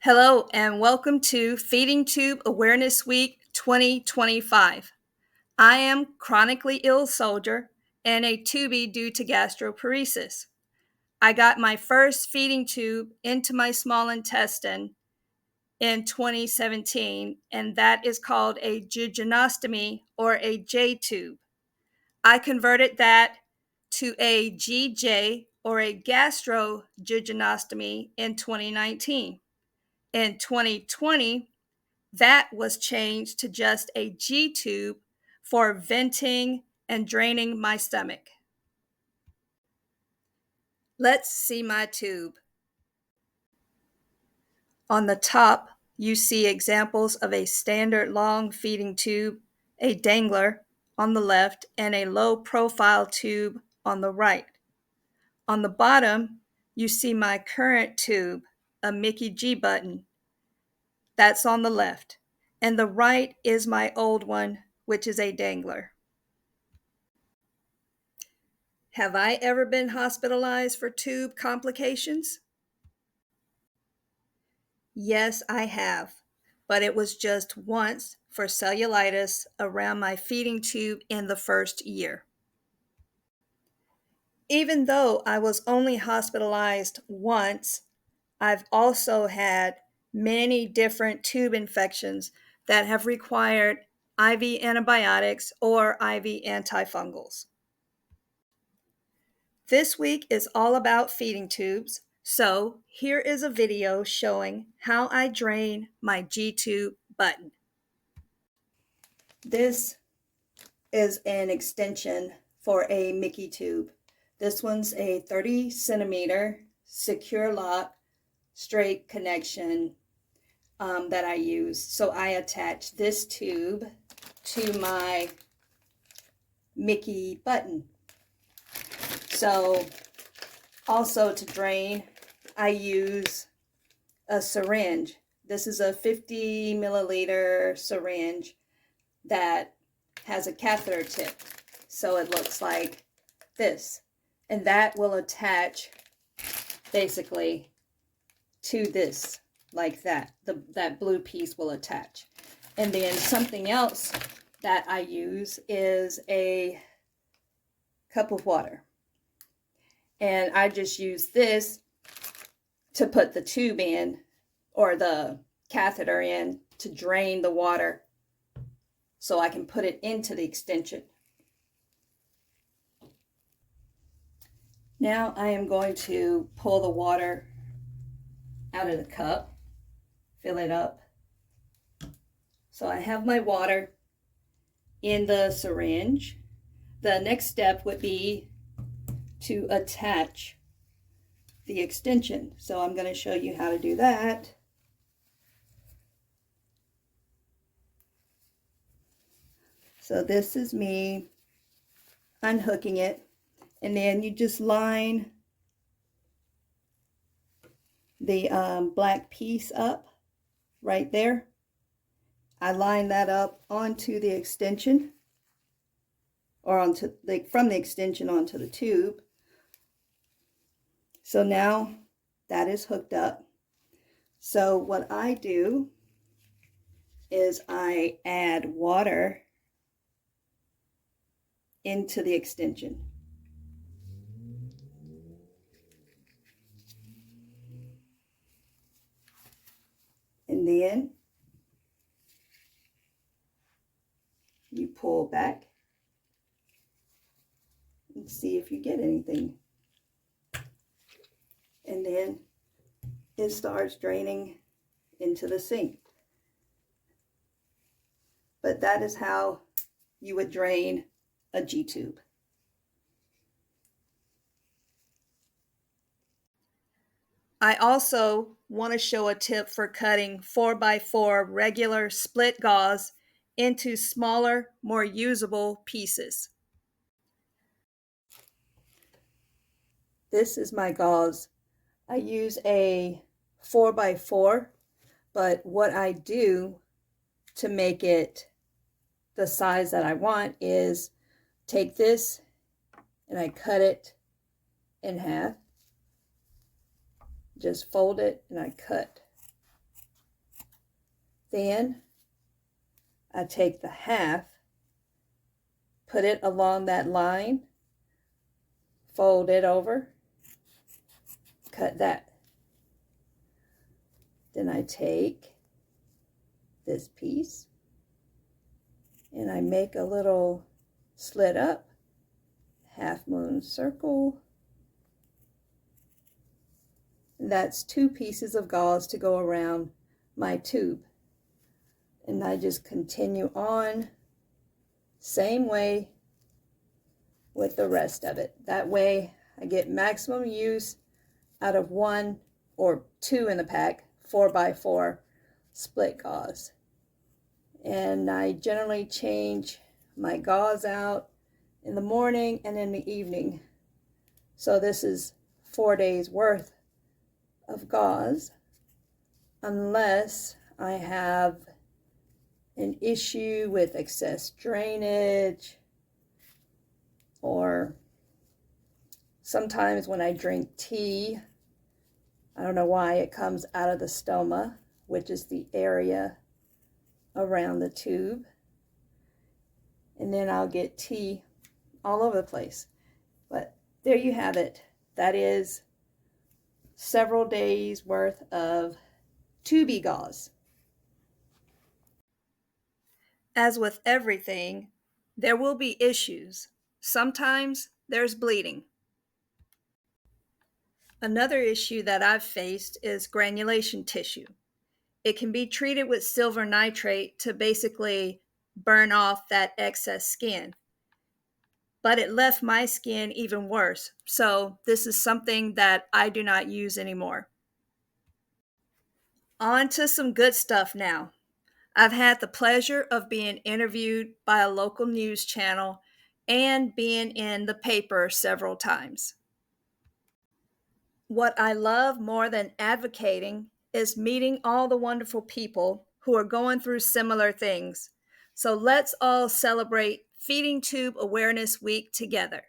Hello and welcome to Feeding Tube Awareness Week 2025. I am chronically ill soldier and a tubie due to gastroparesis. I got my first feeding tube into my small intestine in 2017, and that is called a jejunostomy or a J tube. I converted that to a GJ or a gastrojejunostomy in 2019. In 2020, that was changed to just a G tube for venting and draining my stomach. Let's see my tube. On the top, you see examples of a standard long feeding tube, a dangler on the left, and a low profile tube on the right. On the bottom, you see my current tube, a Mickey G button. That's on the left. And the right is my old one, which is a dangler. Have I ever been hospitalized for tube complications? Yes, I have, but it was just once for cellulitis around my feeding tube in the first year. Even though I was only hospitalized once, I've also had many different tube infections that have required IV antibiotics or IV antifungals. This week is all about feeding tubes, so here is a video showing how I drain my G-tube button. This is an extension for a Mickey tube. This one's a 30 centimeter secure lock straight connection that I use. So I attach this tube to my Mickey button. So also to drain, I use a syringe. This is a 50 milliliter syringe that has a catheter tip. So it looks like this. And that will attach basically to this, like that. That blue piece will attach. And then something else that I use is a cup of water. And I just use this to put the tube in, or the catheter in, to drain the water so I can put it into the extension. Now I am going to pull the water out of the cup, fill it up. So I have my water in the syringe. The next step would be to attach the extension. So I'm going to show you how to do that. So this is me unhooking it, and then you just line the black piece up right there. I line that up onto the extension, or onto from the extension onto the tube. So now that is hooked up. So what I do is I add water into the extension. And then you pull back and see if you get anything. And then it starts draining into the sink. But that is how you would drain a G-tube. I also want to show a tip for cutting 4x4 regular split gauze into smaller, more usable pieces. This is my gauze. I use a 4x4, but what I do to make it the size that I want is take this and I cut it in half. Just fold it and I cut. Then I take the half, put it along that line, fold it over, cut that. Then I take this piece and I make a little slit up, half moon circle. And that's 2 pieces of gauze to go around my tube. And I just continue on, same way with the rest of it. That way I get maximum use out of 1 or 2 in the pack, 4x4 split gauze. And I generally change my gauze out in the morning and in the evening. So this is 4 days worth of gauze, unless I have an issue with excess drainage, or sometimes when I drink tea, I don't know why it comes out of the stoma, which is the area around the tube, and then I'll get tea all over the place. But there you have it. That is several days worth of tubey gauze. As with everything, there will be issues. Sometimes there's bleeding. Another issue that I've faced is granulation tissue. It can be treated with silver nitrate to basically burn off that excess skin. But it left my skin even worse. So this is something that I do not use anymore. On to some good stuff now. I've had the pleasure of being interviewed by a local news channel and being in the paper several times. What I love more than advocating is meeting all the wonderful people who are going through similar things. So let's all celebrate Feeding Tube Awareness Week together.